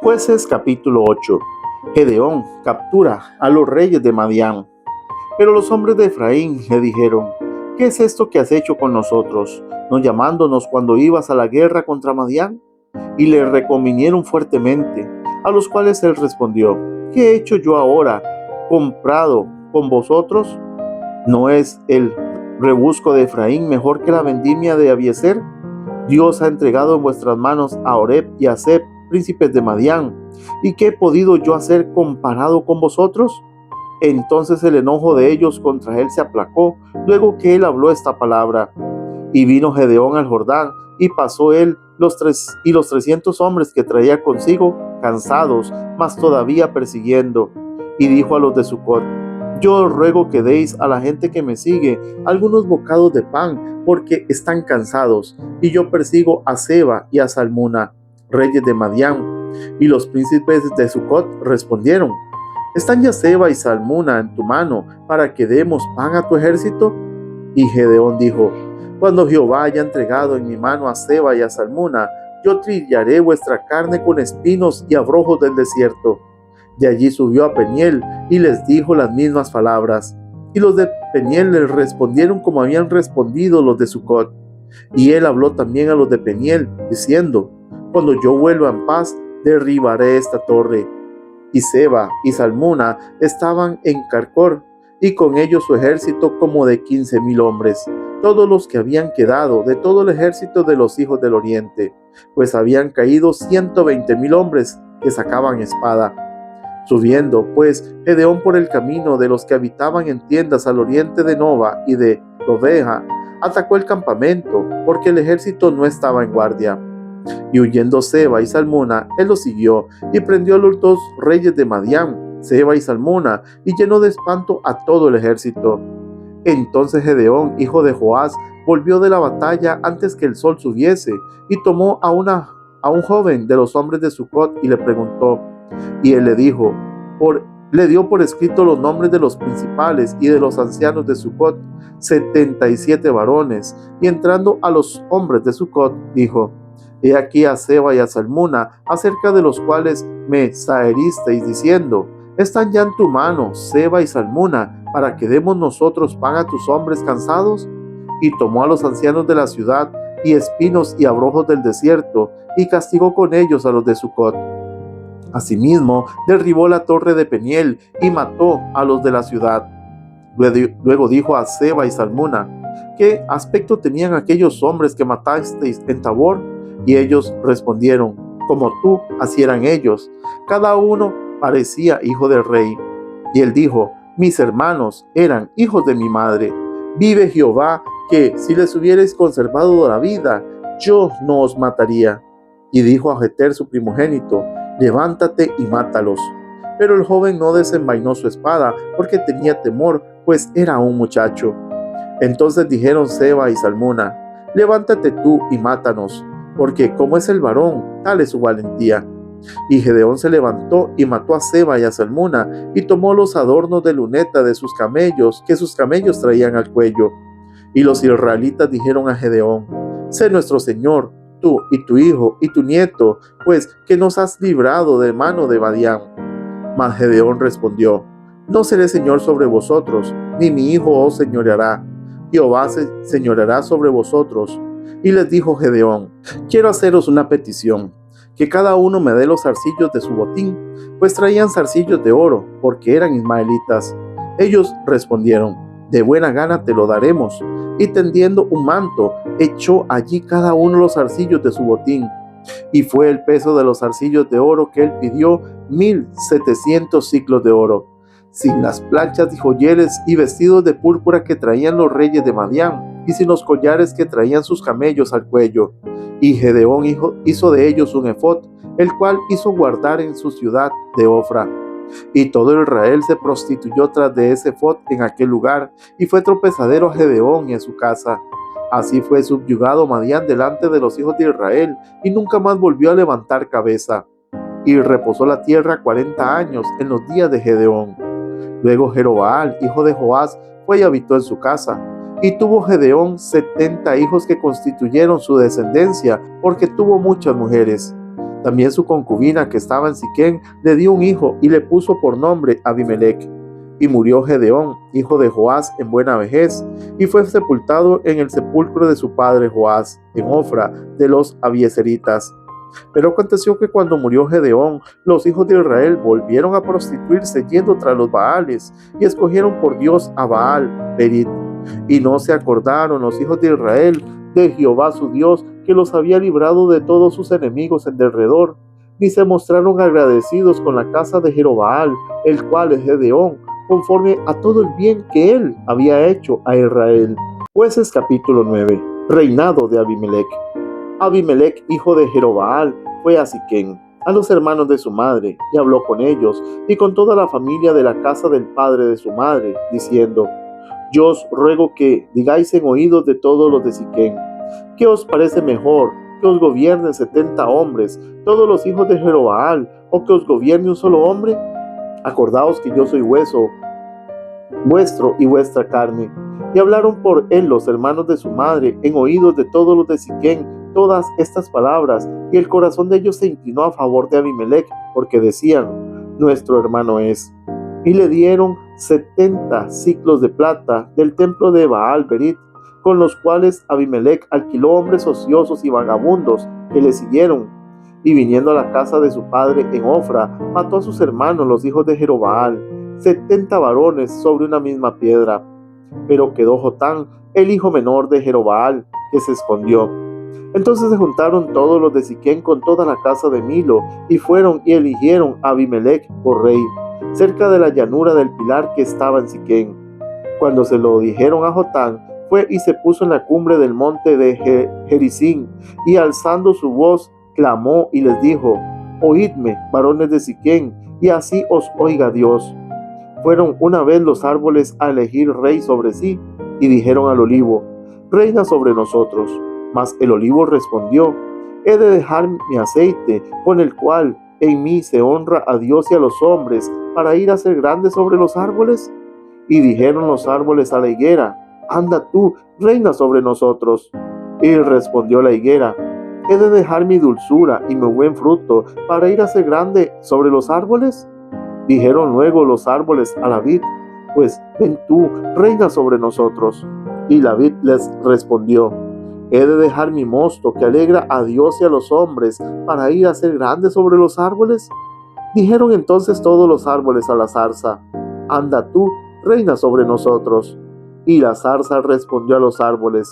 Jueces capítulo 8. Gedeón captura a los reyes de Madián. Pero los hombres de Efraín le dijeron: ¿qué es esto que has hecho con nosotros, no llamándonos cuando ibas a la guerra contra Madián? Y le reconvinieron fuertemente, a los cuales él respondió: ¿qué he hecho yo ahora, comprado con vosotros? ¿No es el rebusco de Efraín mejor que la vendimia de Abiezer? Dios ha entregado en vuestras manos a Oreb y a Zeb, príncipes de Madián. ¿Y qué he podido yo hacer comparado con vosotros? Entonces el enojo de ellos contra él se aplacó, luego que él habló esta palabra. Y vino Gedeón al Jordán, y pasó él los 300 hombres que traía consigo, cansados, mas todavía persiguiendo. Y dijo a los de Sucot: yo os ruego que deis a la gente que me sigue algunos bocados de pan, porque están cansados, y yo persigo a Seba y a Salmuna, reyes de Madián. Y los príncipes de Sucot respondieron: ¿están ya Seba y Salmuna en tu mano para que demos pan a tu ejército? Y Gedeón dijo: cuando Jehová haya entregado en mi mano a Seba y a Salmuna, yo trillaré vuestra carne con espinos y abrojos del desierto. De allí subió a Peniel y les dijo las mismas palabras. Y los de Peniel les respondieron como habían respondido los de Sucot. Y él habló también a los de Peniel, diciendo: cuando yo vuelva en paz, derribaré esta torre. Y Seba y Salmuna estaban en Carcor, y con ellos su ejército como de 15,000 hombres, todos los que habían quedado de todo el ejército de los hijos del oriente, pues habían caído 120,000 hombres que sacaban espada. Subiendo, pues, Gedeón por el camino de los que habitaban en tiendas al oriente de Nova y de Doveja, atacó el campamento, porque el ejército no estaba en guardia. Y huyendo Seba y Salmuna, él los siguió, y prendió a los 2 reyes de Madián, Seba y Salmuna, y llenó de espanto a todo el ejército. Entonces Gedeón, hijo de Joás, volvió de la batalla antes que el sol subiese, y tomó a un joven de los hombres de Sucot, y le preguntó. Y él le dijo, le dio por escrito los nombres de los principales y de los ancianos de Sucot, 77 varones, y entrando a los hombres de Sucot, dijo: he aquí a Seba y a Salmuna, acerca de los cuales me zaheristeis diciendo: ¿están ya en tu mano Seba y Salmuna, para que demos nosotros pan a tus hombres cansados? Y tomó a los ancianos de la ciudad, y espinos y abrojos del desierto, y castigó con ellos a los de Sucot. Asimismo, derribó la torre de Peniel, y mató a los de la ciudad. Luego dijo a Seba y Salmuna: ¿qué aspecto tenían aquellos hombres que matasteis en Tabor? Y ellos respondieron: como tú, así eran ellos. Cada uno parecía hijo del rey. Y él dijo: mis hermanos eran hijos de mi madre. Vive Jehová, que si les hubierais conservado la vida, yo no os mataría. Y dijo a Jeter su primogénito: levántate y mátalos. Pero el joven no desenvainó su espada, porque tenía temor, pues era un muchacho. Entonces dijeron Seba y Salmuna: levántate tú y mátanos, porque como es el varón, tal es su valentía. Y Gedeón se levantó y mató a Seba y a Salmuna, y tomó los adornos de luneta de sus camellos, que sus camellos traían al cuello. Y los israelitas dijeron a Gedeón: sé nuestro señor, tú y tu hijo y tu nieto, pues que nos has librado de mano de Madián. Mas Gedeón respondió: no seré señor sobre vosotros, ni mi hijo os señoreará. Jehová se señoreará sobre vosotros. Y les dijo Gedeón: quiero haceros una petición, que cada uno me dé los zarcillos de su botín, pues traían zarcillos de oro, porque eran ismaelitas. Ellos respondieron: de buena gana te lo daremos. Y tendiendo un manto, echó allí cada uno los zarcillos de su botín. Y fue el peso de los zarcillos de oro que él pidió 1,700 siclos de oro, sin las planchas y joyeles y vestidos de púrpura que traían los reyes de Madián, y sin los collares que traían sus camellos al cuello. Y Gedeón hizo de ellos un efod, el cual hizo guardar en su ciudad de Ofra. Y todo Israel se prostituyó tras de ese efod en aquel lugar, y fue tropezadero a Gedeón y a su casa. Así fue subyugado Madián delante de los hijos de Israel, y nunca más volvió a levantar cabeza. Y reposó la tierra 40 años en los días de Gedeón. Luego Jerobaal, hijo de Joás, fue y habitó en su casa. Y tuvo Gedeón 70 hijos que constituyeron su descendencia, porque tuvo muchas mujeres. También su concubina que estaba en Siquén le dio un hijo y le puso por nombre Abimelec. Y murió Gedeón, hijo de Joás, en buena vejez, y fue sepultado en el sepulcro de su padre Joás, en Ofra de los Abiezeritas. Pero aconteció que cuando murió Gedeón, los hijos de Israel volvieron a prostituirse yendo tras los Baales, y escogieron por Dios a Baal Berit. Y no se acordaron los hijos de Israel de Jehová su Dios, que los había librado de todos sus enemigos en derredor, ni se mostraron agradecidos con la casa de Jerobaal, el cual es Gedeón, conforme a todo el bien que él había hecho a Israel. Jueces capítulo 9. Reinado de Abimelec. Abimelec, hijo de Jerobaal, fue a Siquén, a los hermanos de su madre, y habló con ellos, y con toda la familia de la casa del padre de su madre, diciendo: Yo os ruego que digáis en oídos de todos los de Siquén, ¿qué os parece mejor, que os gobiernen 70 hombres, todos los hijos de Jerobaal, o que os gobierne un solo hombre? Acordaos que yo soy hueso vuestro y vuestra carne. Y hablaron por él los hermanos de su madre en oídos de todos los de Siquén todas estas palabras, y el corazón de ellos se inclinó a favor de Abimelec, porque decían: nuestro hermano es. Y le dieron 70 siclos de plata del templo de Baal Berit, con los cuales Abimelec alquiló hombres ociosos y vagabundos que le siguieron. Y viniendo a la casa de su padre en Ofra, mató a sus hermanos los hijos de Jerobaal, 70 varones sobre una misma piedra. Pero quedó Jotán, el hijo menor de Jerobaal, que se escondió. Entonces se juntaron todos los de Siquén con toda la casa de Milo, y fueron y eligieron a Abimelec por rey, cerca de la llanura del pilar que estaba en Siquén. Cuando se lo dijeron a Jotán, fue y se puso en la cumbre del monte de Gerizim, y alzando su voz, clamó y les dijo: Oídme, varones de Siquén, y así os oiga Dios. Fueron una vez los árboles a elegir rey sobre sí, y dijeron al olivo: reina sobre nosotros. Mas el olivo respondió: he de dejar mi aceite, con el cual en mí se honra a Dios y a los hombres, para ir a ser grande sobre los árboles. Y dijeron los árboles a la higuera: anda tú, reina sobre nosotros. Y respondió la higuera: ¿he de dejar mi dulzura y mi buen fruto para ir a ser grande sobre los árboles? Dijeron luego los árboles a la vid: pues ven tú, reina sobre nosotros. Y la vid les respondió: ¿he de dejar mi mosto que alegra a Dios y a los hombres para ir a ser grande sobre los árboles? Dijeron entonces todos los árboles a la zarza: anda tú, reina sobre nosotros. Y la zarza respondió a los árboles: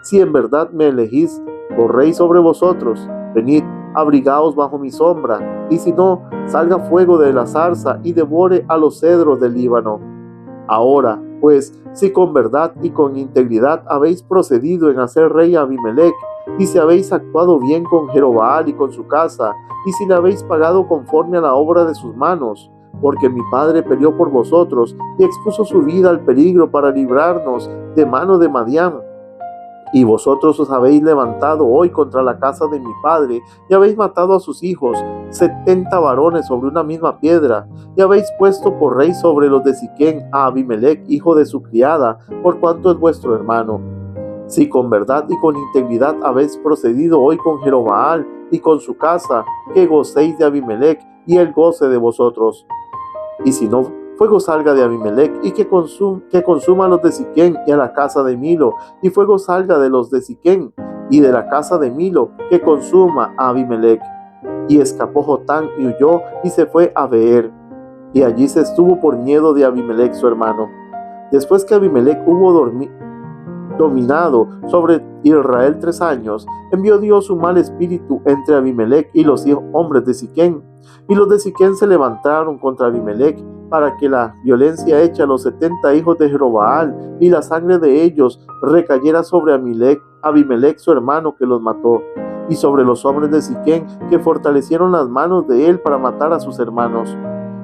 si en verdad me elegís por rey sobre vosotros, venid, abrigaos bajo mi sombra, y si no, salga fuego de la zarza y devore a los cedros del Líbano. Ahora, pues, si con verdad y con integridad habéis procedido en hacer rey a Abimelec, y si habéis actuado bien con Jerobaal y con su casa, y si le habéis pagado conforme a la obra de sus manos, porque mi padre peleó por vosotros y expuso su vida al peligro para librarnos de mano de Madián, y vosotros os habéis levantado hoy contra la casa de mi padre, y habéis matado a sus hijos, 70 varones sobre una misma piedra, y habéis puesto por rey sobre los de Siquén a Abimelec, hijo de su criada, por cuanto es vuestro hermano. Si con verdad y con integridad habéis procedido hoy con Jerobaal y con su casa, que gocéis de Abimelec, y él goce de vosotros. Y si no, fuego salga de Abimelec y que consuma a los de Siquén y a la casa de Milo, y fuego salga de los de Siquén y de la casa de Milo, que consuma a Abimelec. Y escapó Jotán y huyó y se fue a Beer, y allí se estuvo por miedo de Abimelec su hermano. Después que Abimelec hubo dominado sobre Israel 3 años, envió Dios un mal espíritu entre Abimelec y los hombres de Siquén, y los de Siquén se levantaron contra Abimelec para que la violencia hecha a los 70 hijos de Jerobaal y la sangre de ellos recayera sobre Abimelec su hermano, que los mató, y sobre los hombres de Siquén, que fortalecieron las manos de él para matar a sus hermanos.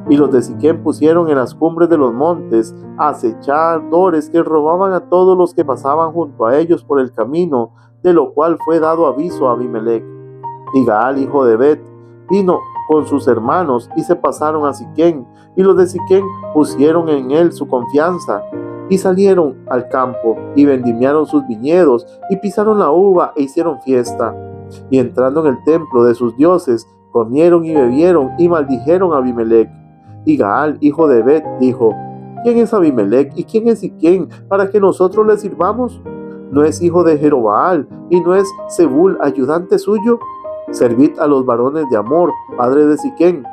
Y los de Siquén pusieron en las cumbres de los montes acechadores que robaban a todos los que pasaban junto a ellos por el camino, de lo cual fue dado aviso a Abimelec. Y Gaal, hijo de Bet, vino con sus hermanos y se pasaron a Siquén, y los de Siquén pusieron en él su confianza, y salieron al campo, y vendimiaron sus viñedos, y pisaron la uva e hicieron fiesta. Y entrando en el templo de sus dioses, comieron y bebieron y maldijeron a Abimelec. Y Gaal, hijo de Ebed, dijo: ¿Quién es Abimelec y quién es Siquem para que nosotros le sirvamos? ¿No es hijo de Jerobaal y no es Zebul ayudante suyo? Servid a los varones de Amor, padre de Siquem.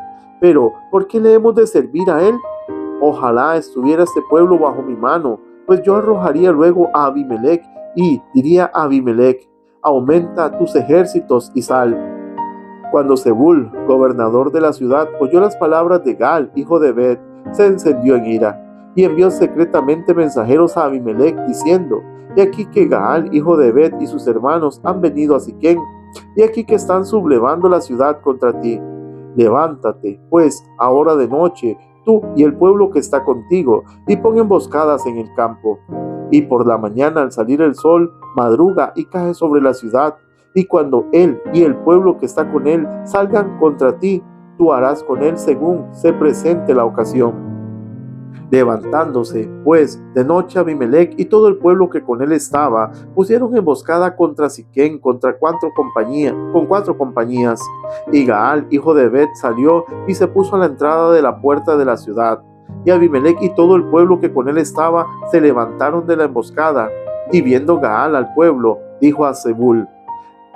Pero, ¿por qué le hemos de servir a él? Ojalá estuviera este pueblo bajo mi mano, pues yo arrojaría luego a Abimelec y diría a Abimelec: aumenta tus ejércitos y sal. Cuando Zebul, gobernador de la ciudad, oyó las palabras de Gaal, hijo de Ebed, se encendió en ira y envió secretamente mensajeros a Abimelec diciendo: He aquí que Gaal, hijo de Ebed, y sus hermanos han venido a Siquem, y aquí que están sublevando la ciudad contra ti. Levántate, pues, ahora de noche, tú y el pueblo que está contigo, y pon emboscadas en el campo. Y por la mañana, al salir el sol, madruga y cae sobre la ciudad. Y cuando él y el pueblo que está con él salgan contra ti, tú harás con él según se presente la ocasión. Levantándose, pues, de noche Abimelec y todo el pueblo que con él estaba, pusieron emboscada contra Siquem, con cuatro compañías. Y Gaal, hijo de Ebed, salió y se puso a la entrada de la puerta de la ciudad. Y Abimelec y todo el pueblo que con él estaba se levantaron de la emboscada. Y viendo Gaal al pueblo, dijo a Zebul: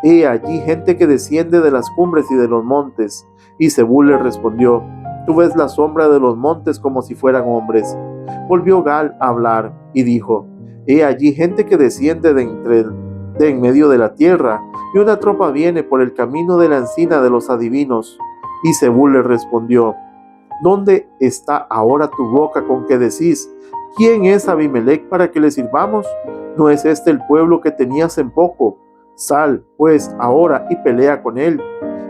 He allí gente que desciende de las cumbres y de los montes. Y Zebul le respondió: Tú ves la sombra de los montes como si fueran hombres. Volvió Gaal a hablar y dijo: He allí gente que desciende de en medio de la tierra, y una tropa viene por el camino de la encina de los adivinos. Y Zebul le respondió: ¿Dónde está ahora tu boca con que decís: ¿Quién es Abimelec para que le sirvamos? ¿No es este el pueblo que tenías en poco? Sal, pues, ahora y pelea con él.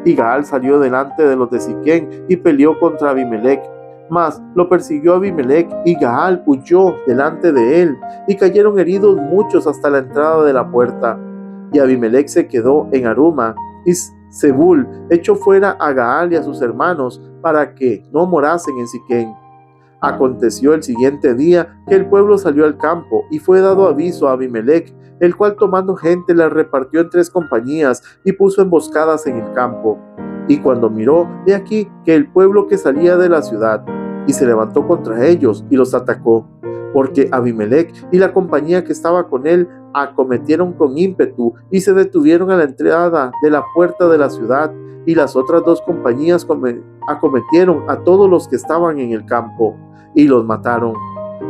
Y Gaal salió delante de los de Siquem y peleó contra Abimelec. Mas lo persiguió Abimelec y Gaal huyó delante de él, y cayeron heridos muchos hasta la entrada de la puerta. Y Abimelec se quedó en Aruma, y Zebul echó fuera a Gaal y a sus hermanos para que no morasen en Siquem. Aconteció el siguiente día que el pueblo salió al campo, y fue dado aviso a Abimelec, el cual tomando gente la repartió en 3 compañías y puso emboscadas en el campo. Y cuando miró, he aquí que el pueblo que salía de la ciudad, y se levantó contra ellos y los atacó, porque Abimelec y la compañía que estaba con él acometieron con ímpetu y se detuvieron a la entrada de la puerta de la ciudad, y las otras 2 compañías acometieron a todos los que estaban en el campo y los mataron.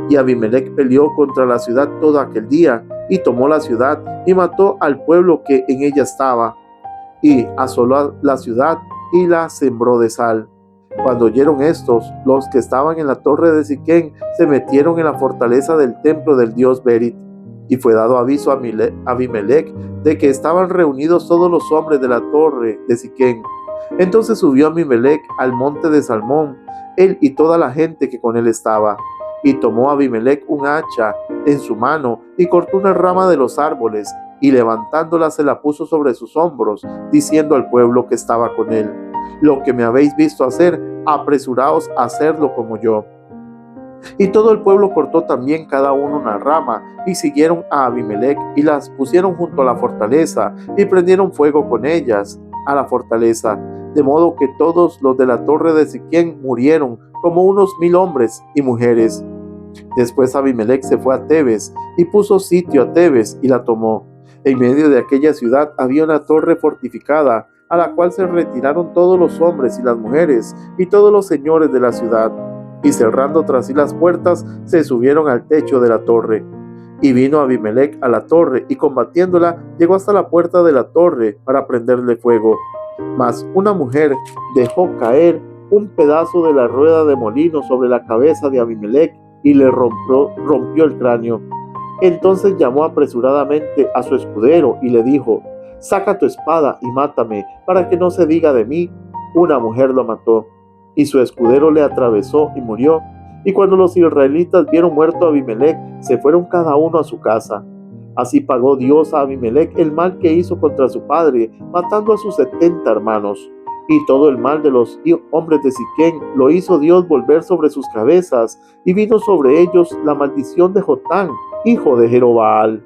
Y Abimelec peleó contra la ciudad todo aquel día, y tomó la ciudad, y mató al pueblo que en ella estaba, y asoló la ciudad, y la sembró de sal. Cuando oyeron estos, los que estaban en la torre de Siquem se metieron en la fortaleza del templo del dios Berit, y fue dado aviso a Abimelec de que estaban reunidos todos los hombres de la torre de Siquem. Entonces subió Abimelec al monte de Salmón, él y toda la gente que con él estaba. Y tomó Abimelec un hacha en su mano y cortó una rama de los árboles, y levantándola se la puso sobre sus hombros, diciendo al pueblo que estaba con él: Lo que me habéis visto hacer, apresuraos a hacerlo como yo. Y todo el pueblo cortó también cada uno una rama, y siguieron a Abimelec, y las pusieron junto a la fortaleza, y prendieron fuego con ellas a la fortaleza, de modo que todos los de la torre de Siquem murieron, como unos 1000 hombres y mujeres. Después Abimelec se fue a Tebes, y puso sitio a Tebes, y la tomó. En medio de aquella ciudad había una torre fortificada, a la cual se retiraron todos los hombres y las mujeres, y todos los señores de la ciudad, y cerrando tras sí las puertas, se subieron al techo de la torre. Y vino Abimelec a la torre, y combatiéndola, llegó hasta la puerta de la torre para prenderle fuego. Mas una mujer dejó caer un pedazo de la rueda de molino sobre la cabeza de Abimelec, y le rompió el cráneo. Entonces llamó apresuradamente a su escudero y le dijo: Saca tu espada y mátame, para que no se diga de mí: Una mujer lo mató. Y su escudero le atravesó y murió. Y cuando los israelitas vieron muerto a Abimelec, se fueron cada uno a su casa. Así pagó Dios a Abimelec el mal que hizo contra su padre, matando a sus 70 hermanos. Y todo el mal de los hombres de Siquem lo hizo Dios volver sobre sus cabezas, y vino sobre ellos la maldición de Jotán, hijo de Jerobaal.